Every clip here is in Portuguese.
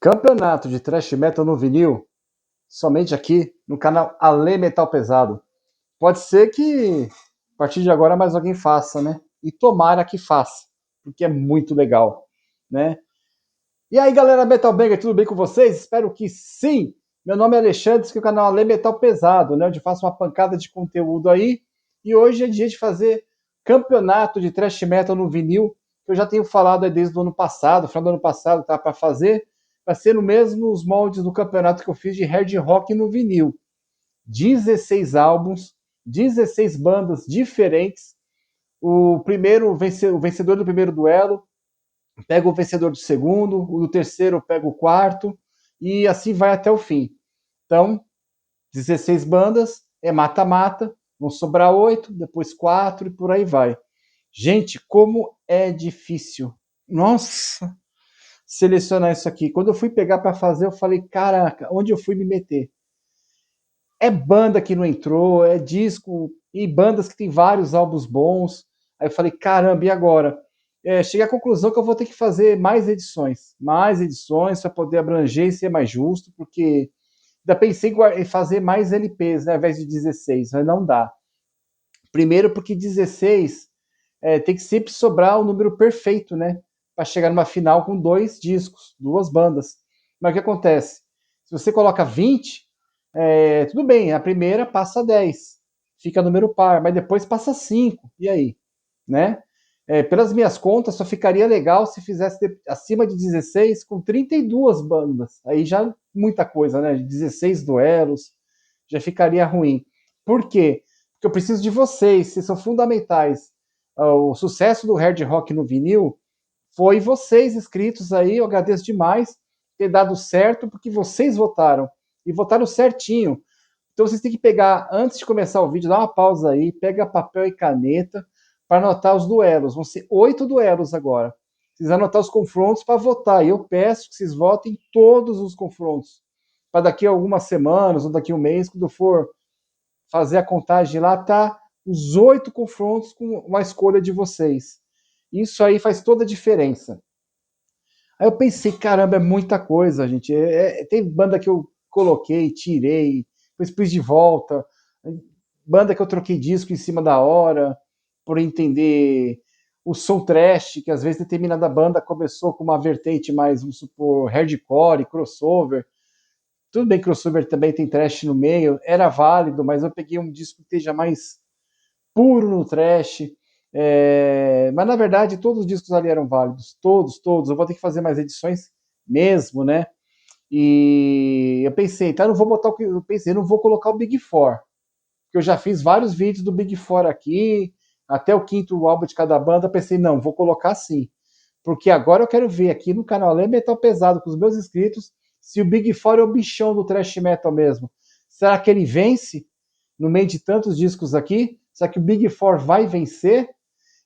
Campeonato de thrash metal no vinil, somente aqui no canal Ale Metal Pesado. Pode ser que a partir de agora mais alguém faça, né? E tomara que faça, porque é muito legal, né? E aí, galera Metal Banger, tudo bem com vocês? Espero que sim! Meu nome é Alexandre, esse aqui é o canal Ale Metal Pesado, né? Onde eu faço uma pancada de conteúdo aí. E hoje é dia de fazer campeonato de thrash metal no vinil, que eu já tenho falado aí desde o ano passado, final do ano passado, tá para fazer. Vai ser no mesmo os moldes do campeonato que eu fiz de hard rock no vinil. 16 álbuns, 16 bandas diferentes. O vencedor do primeiro duelo pega o vencedor do segundo, o do terceiro pega o quarto, e assim vai até o fim. Então, 16 bandas, é mata-mata, vão sobrar 8, depois 4 e por aí vai. Gente, como é difícil. Nossa, selecionar isso aqui. Quando eu fui pegar para fazer, eu falei, caraca, onde eu fui me meter? É banda que não entrou, é disco, e bandas que tem vários álbuns bons. Aí eu falei, caramba, e agora? Cheguei à conclusão que eu vou ter que fazer mais edições para poder abranger e ser mais justo, porque ainda pensei em fazer mais LPs, né, ao invés de 16, mas não dá. Primeiro porque 16 tem que sempre sobrar o número perfeito, né, para chegar numa final com dois discos, duas bandas. Mas o que acontece? Se você coloca 20, tudo bem, a primeira passa 10, fica número par, mas depois passa 5, e aí? Né? Pelas minhas contas, só ficaria legal se fizesse acima de 16 com 32 bandas. Aí já muita coisa, né? 16 duelos, já ficaria ruim. Por quê? Porque eu preciso de vocês, vocês são fundamentais. O sucesso do hard rock no vinil foi vocês inscritos aí, eu agradeço demais ter dado certo, porque vocês votaram. E votaram certinho. Então vocês têm que pegar, antes de começar o vídeo, dá uma pausa aí, pega papel e caneta para anotar os duelos. Vão ser 8 duelos agora. Vocês vão anotar os confrontos para votar. E eu peço que vocês votem todos os confrontos. Para daqui a algumas semanas ou daqui a um mês, quando for fazer a contagem lá, tá os 8 confrontos com uma escolha de vocês. Isso aí faz toda a diferença. Aí eu pensei, caramba, é muita coisa, gente. Tem banda que eu coloquei, tirei, depois pus de volta. Banda que eu troquei disco em cima da hora, por entender o som trash, que às vezes determinada banda começou com uma vertente mais, vamos supor, hardcore, crossover. Tudo bem, crossover também tem trash no meio, era válido, mas eu peguei um disco que esteja mais puro no trash. Mas na verdade todos os discos ali eram válidos, todos. Eu vou ter que fazer mais edições mesmo, né? E eu pensei, tá, eu não vou botar o que eu pensei, eu não vou colocar o Big Four, porque eu já fiz vários vídeos do Big Four aqui, até o quinto álbum de cada banda. Eu pensei, não, vou colocar sim, porque agora eu quero ver aqui no canal Ale Metal Pesado com os meus inscritos se o Big Four é o bichão do thrash metal mesmo. Será que ele vence no meio de tantos discos aqui? Será que o Big Four vai vencer?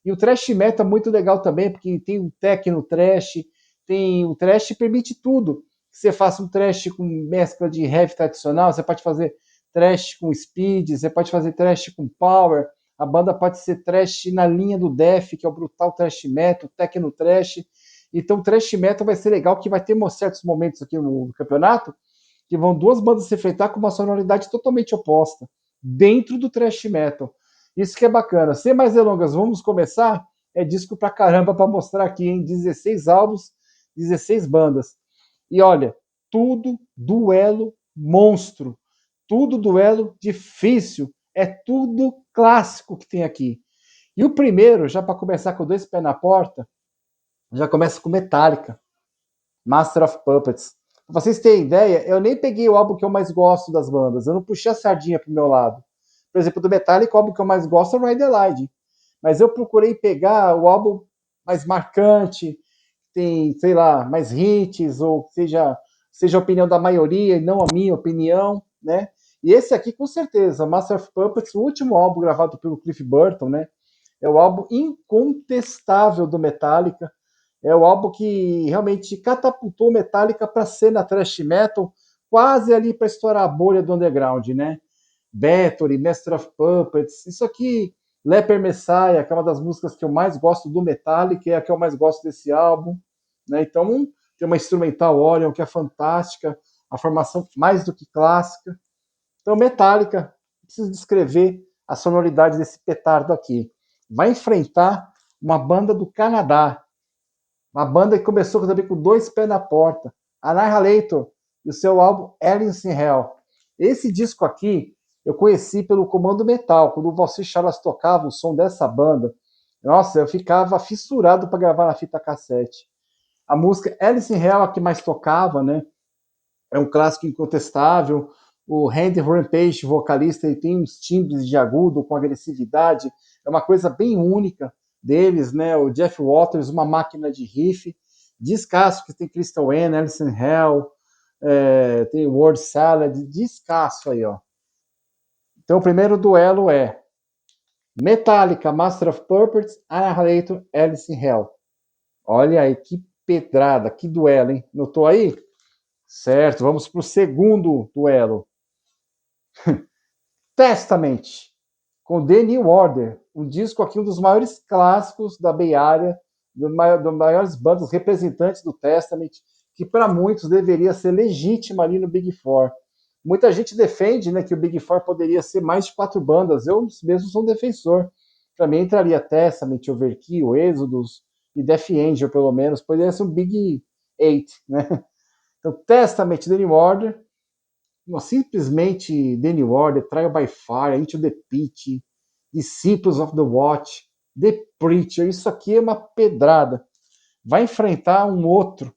E o thrash metal é muito legal também, porque tem o techno trash, tem o trash permite tudo. Você faça um trash com mescla de heavy tradicional, você pode fazer trash com speed, você pode fazer trash com power, a banda pode ser trash na linha do death, que é o brutal trash metal, techno trash. Então o trash metal vai ser legal, que vai ter certos momentos aqui no campeonato que vão duas bandas se enfrentar com uma sonoridade totalmente oposta, dentro do thrash metal. Isso que é bacana. Sem mais delongas, vamos começar? É disco pra caramba para mostrar aqui, hein? 16 álbuns, 16 bandas. E olha, tudo duelo monstro. Tudo duelo difícil. É tudo clássico que tem aqui. E o primeiro, já para começar com dois pés na porta, já começa com Metallica, Master of Puppets. Pra vocês terem ideia, eu nem peguei o álbum que eu mais gosto das bandas. Eu não puxei a sardinha pro meu lado. Por exemplo, do Metallica, o álbum que eu mais gosto é o Ride the Lightning. Mas eu procurei pegar o álbum mais marcante, tem, sei lá, mais hits, ou seja a opinião da maioria e não a minha opinião, né? E esse aqui, com certeza, Master of Puppets, o último álbum gravado pelo Cliff Burton, né? É o álbum incontestável do Metallica. É o álbum que realmente catapultou Metallica para a cena thrash metal, quase ali para estourar a bolha do underground, né? Bathory, Master of Puppets, isso aqui, Leper Messiah, que é uma das músicas que eu mais gosto do Metallica, é a que eu mais gosto desse álbum, né? Então, tem uma instrumental Orion que é fantástica, a formação mais do que clássica. Então, Metallica, preciso descrever a sonoridade desse petardo aqui. Vai enfrentar uma banda do Canadá, uma banda que começou também com dois pés na porta, Annihilator, e o seu álbum Aliens in Hell. Esse disco aqui eu conheci pelo Comando Metal, quando o Valci Chalas tocava o som dessa banda. Nossa, eu ficava fissurado para gravar na fita cassete. A música Alice in Hell, a que mais tocava, né? É um clássico incontestável. O Randy Rampage, vocalista, ele tem uns timbres de agudo com agressividade. É uma coisa bem única deles, né? O Jeff Waters, uma máquina de riff. Descasso, que tem Crystal Anne, Alice in Hell, tem Word Salad, descasso aí, ó. Então o primeiro duelo é Metallica, Master of Puppets, Annihilator, Alice in Hell. Olha aí, que pedrada, que duelo, hein? Notou aí? Certo, vamos para o segundo duelo. Testament, com The New Order, um disco aqui, um dos maiores clássicos da Bay Area, das maiores bandas representantes do Testament, que para muitos deveria ser legítima ali no Big Four. Muita gente defende, né, que o Big Four poderia ser mais de 4 bandas. Eu mesmo sou um defensor. Para mim entraria Testament, Overkill, Exodus e Death Angel, pelo menos. Poderia ser um Big 8, né? Então, Testament, The New Order, simplesmente The New Order, Trial by Fire, Into the Pit, Disciples of the Watch, The Preacher. Isso aqui é uma pedrada. Vai enfrentar um outro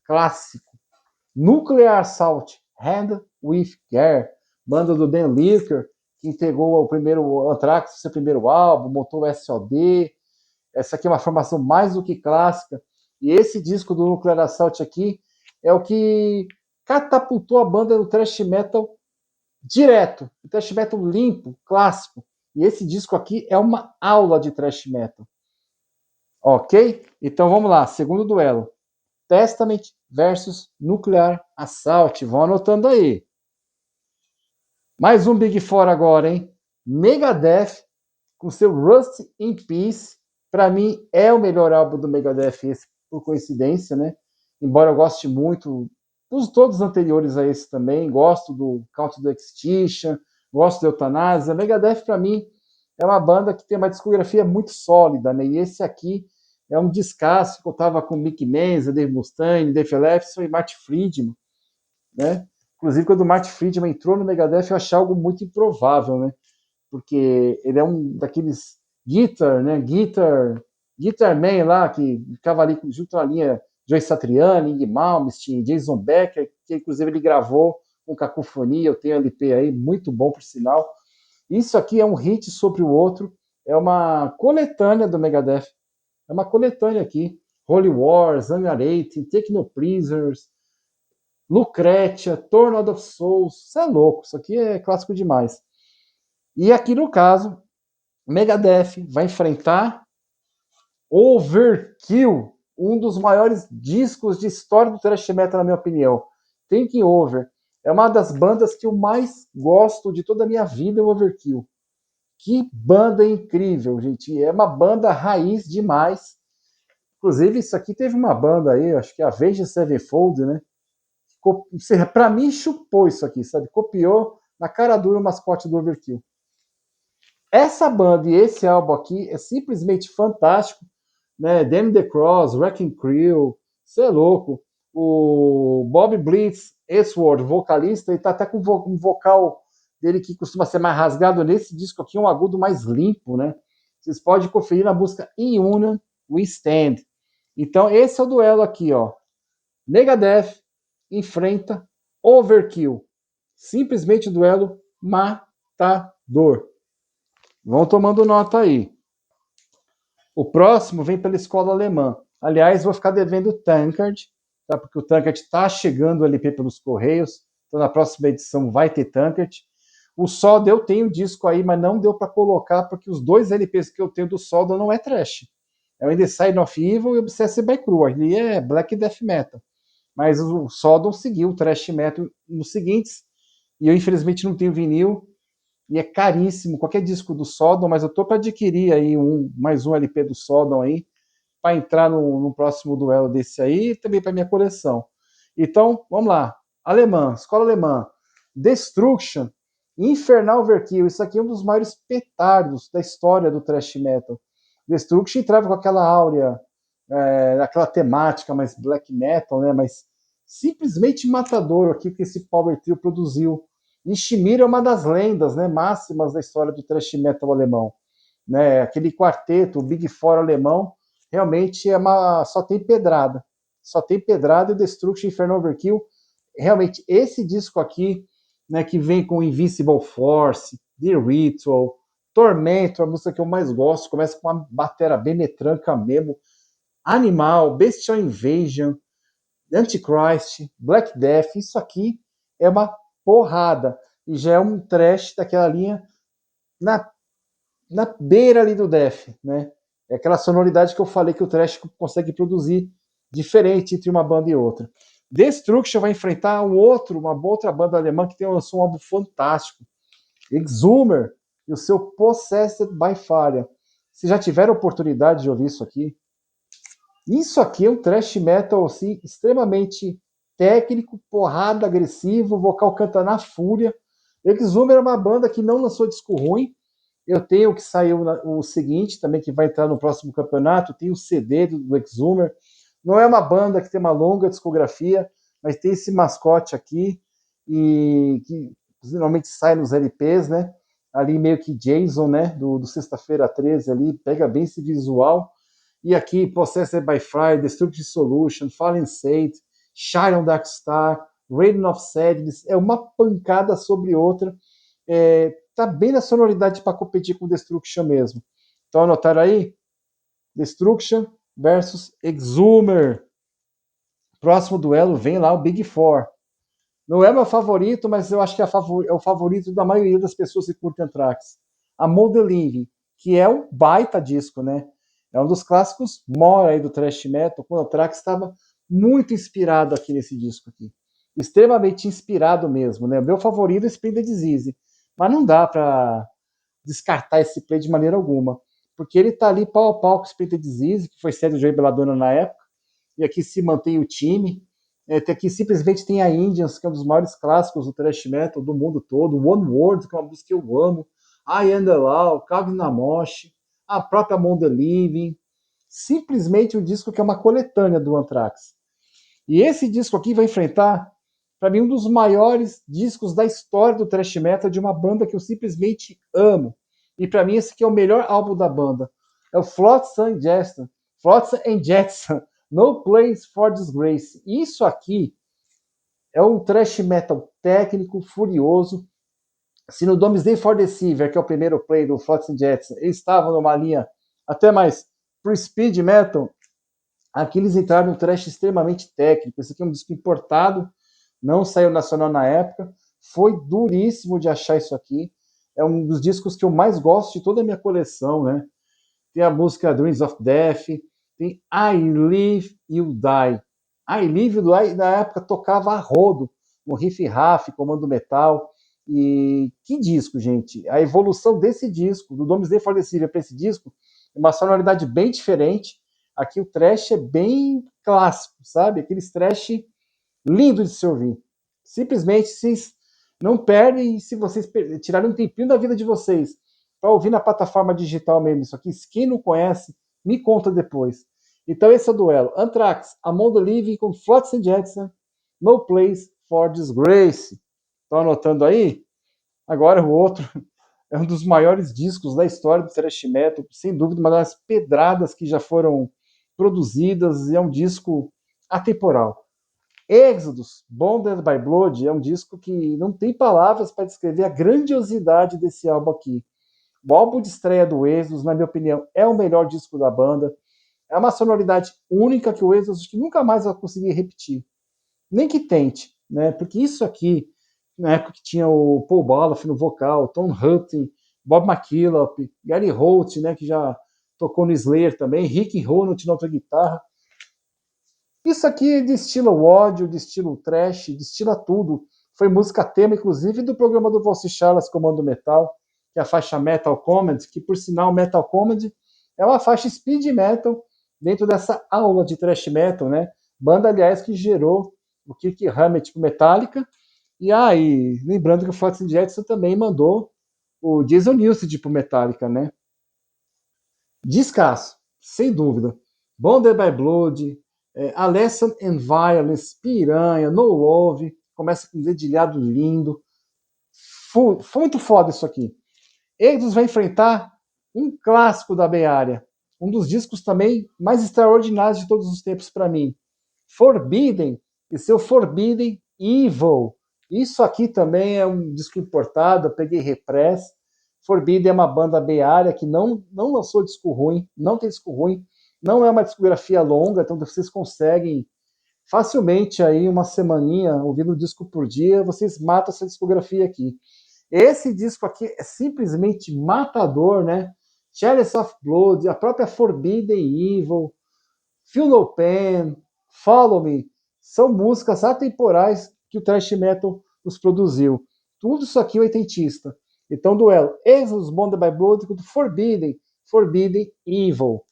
clássico, Nuclear Assault, Hand with Care, banda do Dan Lirker, que integrou o primeiro Anthrax, seu primeiro álbum, montou o SOD. Essa aqui é uma formação mais do que clássica. E esse disco do Nuclear Assault aqui é o que catapultou a banda no thrash metal direto, o thrash metal limpo, clássico. E esse disco aqui é uma aula de thrash metal. Ok? Então vamos lá, segundo duelo. Testament versus Nuclear Assault. Vão anotando aí. Mais um Big Four agora, hein? Megadeth, com seu Rust in Peace. Para mim, é o melhor álbum do Megadeth, esse, por coincidência, né? Embora eu goste muito dos todos os anteriores a esse também. Gosto do Count the Extinction, gosto do Eutanásia. Megadeth, para mim, é uma banda que tem uma discografia muito sólida, né? E esse aqui é um descasso que eu tava com Mick Menza, Dave Mustaine, Dave Ellefson e Marty Friedman, né? Inclusive, quando o Marty Friedman entrou no Megadeth, eu achei algo muito improvável, né? Porque ele é um daqueles Guitar Man lá, que ficava ali junto à linha Joe Satriani, Ing Malmsteen, Jason Becker, que inclusive ele gravou com Cacofonia, eu tenho LP aí, muito bom por sinal. Isso aqui é um hit sobre o outro, é uma coletânea do Megadeth, é uma coletânea aqui, Holy Wars, Annihilating, Techno Prisoners, Lucretia, Tornado of Souls, isso é louco, isso aqui é clássico demais. E aqui no caso, Megadeth vai enfrentar Overkill, um dos maiores discos de história do thrash metal, na minha opinião. Taking Over é uma das bandas que eu mais gosto de toda a minha vida, o Overkill. Que banda incrível, gente. É uma banda raiz demais. Inclusive, isso aqui teve uma banda aí, acho que é a Avenged Sevenfold, né? Para mim, chupou isso aqui, sabe? Copiou na cara dura o mascote do Overkill. Essa banda e esse álbum aqui é simplesmente fantástico, né? Damn the Cross, Wrecking Crew, você é louco. O Bob Blitz, Eastward, vocalista, ele tá até com um vocal dele que costuma ser mais rasgado nesse disco aqui, um agudo mais limpo, né? Vocês podem conferir na música In Union We Stand. Então esse é o duelo aqui, ó. Megadeth enfrenta Overkill. Simplesmente duelo matador. Vão tomando nota aí. O próximo vem pela escola alemã. Aliás, vou ficar devendo o Tankard, tá? Porque o Tankard está chegando o LP pelos Correios. Então, na próxima edição vai ter Tankard. O Soda eu tenho disco aí, mas não deu para colocar, porque os dois LPs que eu tenho do Soda não é trash. É o In the Sign of Evil e o Obsessed by Cruel. Ele é Black Death Metal. Mas o Sodom seguiu o thrash metal nos seguintes. E eu, infelizmente, não tenho vinil. E é caríssimo, qualquer disco do Sodom, mas eu tô para adquirir aí mais um LP do Sodom aí, para entrar no próximo duelo desse aí, e também para minha coleção. Então, vamos lá. Alemã, escola alemã. Destruction, Infernal Overkill. Isso aqui é um dos maiores petardos da história do thrash metal. Destruction entrava com aquela áurea, aquela temática mais black metal, né? Mas simplesmente matador aqui que esse Power Trio produziu. E Shimira é uma das lendas, né, máximas da história do thrash metal alemão. Né? Aquele quarteto, o Big Four alemão, realmente só tem pedrada. Só tem pedrada e o Destruction Infernal Overkill. Realmente, esse disco aqui, né, que vem com Invincible Force, The Ritual, Tormentor, a música que eu mais gosto, começa com uma batera bem metranca mesmo, Animal, Bestial Invasion, Antichrist, Black Death, isso aqui é uma porrada. E já é um trash daquela linha na beira ali do Death, né? É aquela sonoridade que eu falei que o trash consegue produzir diferente entre uma banda e outra. Destruction vai enfrentar uma outra banda alemã que lançou um álbum fantástico, Exhumer, e o seu Possessed by Fire. Se já tiveram oportunidade de ouvir isso aqui, isso aqui é um thrash metal assim, extremamente técnico, porrada, agressivo, o vocal canta na fúria. Exhumer é uma banda que não lançou disco ruim. Eu tenho o que saiu o seguinte, também que vai entrar no próximo campeonato, tem o CD do Exhumer. Não é uma banda que tem uma longa discografia, mas tem esse mascote aqui, e que normalmente sai nos LPs, né? Ali meio que Jason, né? Do Sexta-feira 13 ali, pega bem esse visual. E aqui, Possessed by Fire, Destructive Solution, Fallen Saint, Shine on Dark Star, Raiden of Sadness, é uma pancada sobre outra. Tá bem na sonoridade para competir com Destruction mesmo. Então anotaram aí? Destruction versus Exhumer. Próximo duelo vem lá o Big Four. Não é meu favorito, mas eu acho que é o favorito da maioria das pessoas que curtem Anthrax. A Modeling, que é um baita disco, né? É um dos clássicos mora aí do thrash metal, quando o Anthrax estava muito inspirado aqui nesse disco aqui. Extremamente inspirado mesmo, né? Meu favorito é Splendid Disease, mas não dá para descartar esse play de maneira alguma, porque ele tá ali pau a pau com o Splendid Disease, que foi sede do Joey Belladonna na época, e aqui se mantém o time. Aqui simplesmente tem a Indians, que é um dos maiores clássicos do thrash metal do mundo todo, One World, que é uma música que eu amo, I Am The Law, Calvin Namosh, a própria Among the Living, simplesmente um disco que é uma coletânea do Anthrax. E esse disco aqui vai enfrentar, para mim, um dos maiores discos da história do thrash metal, de uma banda que eu simplesmente amo. E para mim esse aqui é o melhor álbum da banda. É o Flotsam and Jetsam. Flotsam and Jetsam. No Place for Disgrace. Isso aqui é um thrash metal técnico, furioso. Se no Doomsday for Deceiver, que é o primeiro play do Flotsam and Jetsam, eles estavam numa linha até mais pro speed metal, aqui eles entraram num thrash extremamente técnico. Esse aqui é um disco importado, não saiu nacional na época, foi duríssimo de achar isso aqui. É um dos discos que eu mais gosto de toda a minha coleção, né? Tem a música Dreams of Death, tem I Live You Die. I Live You Die, na época, tocava a rodo, no Riff Raff, Comando Metal. E que disco, gente. A evolução desse disco, do Doomsday for Deceiver para esse disco, é uma sonoridade bem diferente. Aqui o thrash é bem clássico, sabe? Aqueles thrash lindo de se ouvir. Simplesmente, vocês não perdem se vocês tirarem um tempinho da vida de vocês para ouvir na plataforma digital mesmo isso aqui. Quem não conhece, me conta depois. Então esse é o duelo. Anthrax, Among the Living com Flotsam and Jetsam, No Place for Disgrace. Estão anotando aí? Agora o outro é um dos maiores discos da história do thrash metal, sem dúvida uma das pedradas que já foram produzidas, e é um disco atemporal. Exodus, Bonded by Blood, é um disco que não tem palavras para descrever a grandiosidade desse álbum aqui. O álbum de estreia do Exodus, na minha opinião, é o melhor disco da banda. É uma sonoridade única que o Exodus nunca mais vai conseguir repetir. Nem que tente, né? Porque isso aqui, na época que tinha o Paul Baloff no vocal, Tom Hutton, Bob McKillop, Gary Holt, né, que já tocou no Slayer também, Rick Ronald na outra guitarra. Isso aqui destila o ódio, destila o trash, destila tudo. Foi música tema, inclusive, do programa do Valsi Charlas, Comando Metal, que é a faixa Metal Comedy, que, por sinal, Metal Comedy é uma faixa speed metal dentro dessa aula de thrash metal, né? Banda, aliás, que gerou o Kirk Hammett pro Metallica. E lembrando que o Flotsam and Jetsam também mandou o Jason Newsted pro Metallica, né? Descasso, sem dúvida. Bonded by Blood, A Lesson in Violence, Piranha, No Love, começa com um dedilhado lindo. Foi muito foda isso aqui. Exodus vai enfrentar um clássico da Bay Area, um dos discos também mais extraordinários de todos os tempos para mim. Forbidden e seu Forbidden Evil. Isso aqui também é um disco importado, eu peguei Repress. Forbidden é uma banda Bay Area que não lançou disco ruim, não tem disco ruim, não é uma discografia longa, então vocês conseguem facilmente aí uma semaninha ouvindo um disco por dia, vocês matam essa discografia aqui. Esse disco aqui é simplesmente matador, né? Chalice of Blood, a própria Forbidden Evil, Feel No Pain, Follow Me, são músicas atemporais que o thrash metal nos produziu. Tudo isso aqui é oitentista. Então, duelo Exodus, Bonded by Blood contra Forbidden Evil.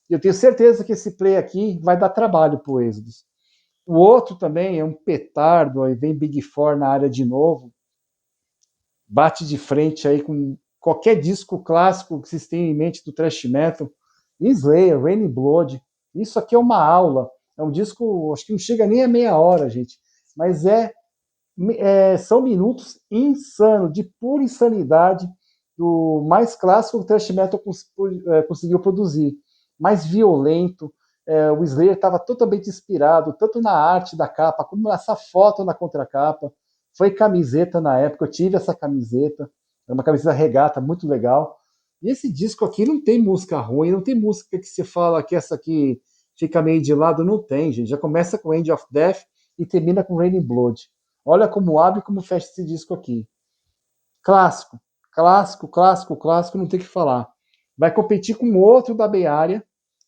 E eu tenho certeza que esse play aqui vai dar trabalho pro Exodus. O outro também é um petardo, aí vem Big Four na área de novo, bate de frente aí com qualquer disco clássico que vocês tenham em mente do thrash metal. Slayer, Rain Blood, isso aqui é uma aula. É um disco, acho que não chega nem a meia hora, gente. Mas são minutos insanos, de pura insanidade, do mais clássico que o thrash metal conseguiu produzir. Mais violento. O Slayer estava totalmente inspirado, tanto na arte da capa, como nessa foto na contracapa. Foi camiseta na época, eu tive essa camiseta. É uma camiseta regata, muito legal. E esse disco aqui não tem música ruim, não tem música que você fala que essa aqui fica meio de lado, não tem, gente. Já começa com End of Death e termina com Rain Blood. Olha como abre e como fecha esse disco aqui. Clássico, clássico, clássico, clássico, não tem o que falar. Vai competir com outro da Bay Area,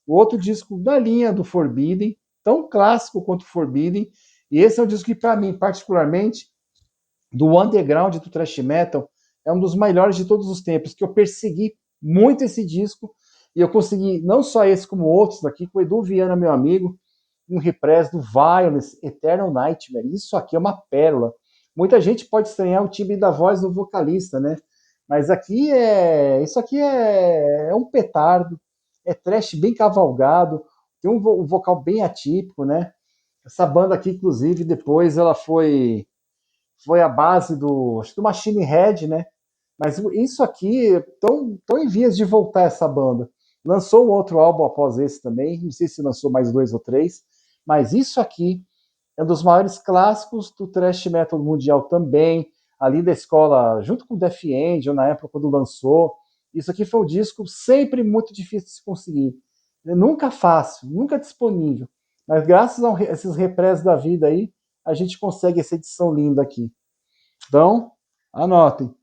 o outro disco da linha do Forbidden, tão clássico quanto o Forbidden. E esse é um disco que, para mim, particularmente, do underground do thrash metal, é um dos melhores de todos os tempos, que eu persegui muito esse disco, e eu consegui, não só esse, como outros daqui, com o Edu Viana, meu amigo, um repress do Violence, Eternal Nightmare. Isso aqui é uma pérola. Muita gente pode estranhar o timbre da voz do vocalista, né? Mas isso aqui é um petardo, é thrash bem cavalgado, tem um vocal bem atípico, né? Essa banda aqui, inclusive, depois ela foi a base acho que do Machine Head, né? Mas isso aqui estão em vias de voltar essa banda. Lançou um outro álbum após esse também, não sei se lançou mais 2 ou 3, mas isso aqui é um dos maiores clássicos do thrash metal mundial também, ali da escola, junto com o Death Angel, na época quando lançou. Isso aqui foi um disco sempre muito difícil de se conseguir. Nunca fácil, nunca disponível. Mas graças a esses représ da vida aí, a gente consegue essa edição linda aqui. Então, anotem.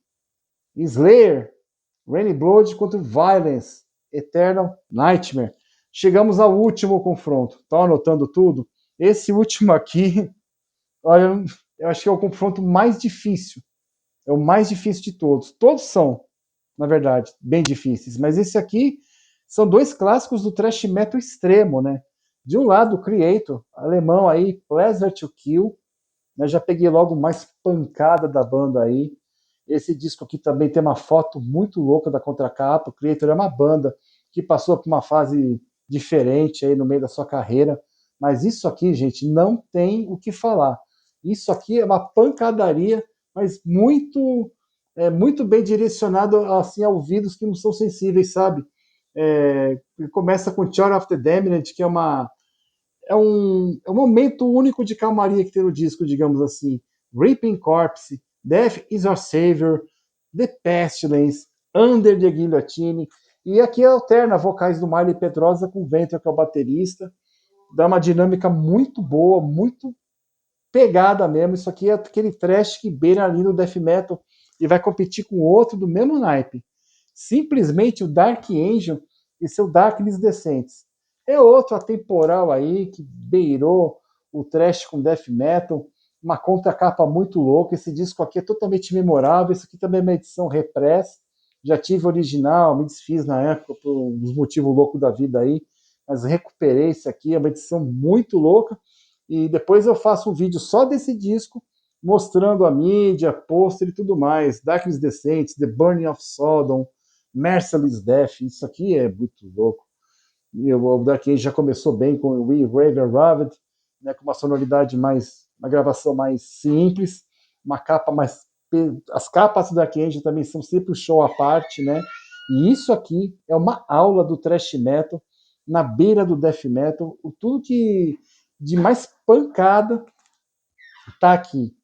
Slayer, Rain Blood contra Violence, Eternal Nightmare. Chegamos ao último confronto. Estão anotando tudo? Esse último aqui, olha, eu acho que é o confronto mais difícil. É o mais difícil de todos. Todos são, na verdade, bem difíceis. Mas esse aqui são dois clássicos do thrash metal extremo, né? De um lado, o Creator, alemão aí, Pleasure to Kill. Né? Já peguei logo mais pancada da banda aí. Esse disco aqui também tem uma foto muito louca da contracapa. O Creator é uma banda que passou por uma fase diferente aí no meio da sua carreira. Mas isso aqui, gente, não tem o que falar. Isso aqui é uma pancadaria, mas muito bem direcionado assim, a ouvidos que não são sensíveis, sabe? Começa com Child of the Damned, que é um momento único de calmaria que tem no disco, digamos assim. Reaping Corpse, Death is Our Savior, The Pestilence, Under the Guillotine. E aqui alterna vocais do Miley Pedrosa com o Venter, que é o baterista. Dá uma dinâmica muito boa, muito pegada mesmo. Isso aqui é aquele thrash que beira ali no death metal e vai competir com outro do mesmo naipe. Simplesmente o Dark Angel e seu Darkness Descents. É outro atemporal aí que beirou o thrash com death metal, uma contracapa muito louca. Esse disco aqui é totalmente memorável. Esse aqui também é uma edição repress. Já tive original, me desfiz na época por uns motivos loucos da vida aí. mas recuperei esse aqui, é uma edição muito louca, e depois eu faço um vídeo só desse disco, mostrando a mídia, pôster e tudo mais, Darkness Descent, The Burning of Sodom, Merciless Death, isso aqui é muito louco. E o Dark Age já começou bem com o We Raven Rabbit, né, com uma sonoridade mais, uma gravação mais simples, uma capa mais, as capas do Dark Age também são sempre um show à parte, né? E isso aqui é uma aula do thrash metal na beira do death metal, tudo que de mais pancada tá aqui.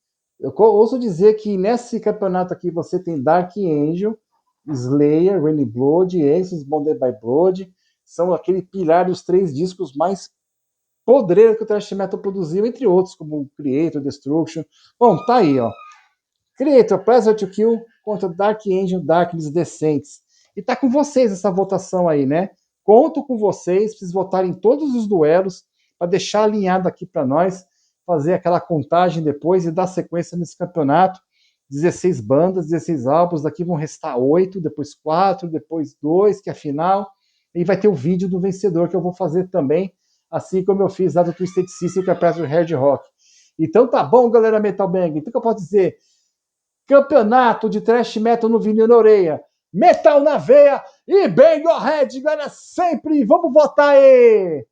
Eu ouso dizer que nesse campeonato aqui você tem Dark Angel, Slayer, Rainy Blood, Aces, Bonded by Blood, são aquele pilar dos 3 discos mais podreiros que o thrash metal produziu, entre outros, como Creator, Destruction. Bom, tá aí, ó. Creator, Pleasure to Kill contra Dark Angel, Darkness Descents. E tá com vocês essa votação aí, né? Conto com vocês, preciso votar em todos os duelos para deixar alinhado aqui para nós, fazer aquela contagem depois e dar sequência nesse campeonato. 16 bandas, 16 álbuns, daqui vão restar 8, depois 4, depois 2, que é a final. E vai ter o vídeo do vencedor que eu vou fazer também, assim como eu fiz lá do Twisted Sister, que é perto do Hard Rock. Então tá bom, galera Metal Bang. Então o que eu posso dizer? Campeonato de thrash metal no vinil na orelha, metal na veia e bang your head, galera, sempre! Vamos votar aí!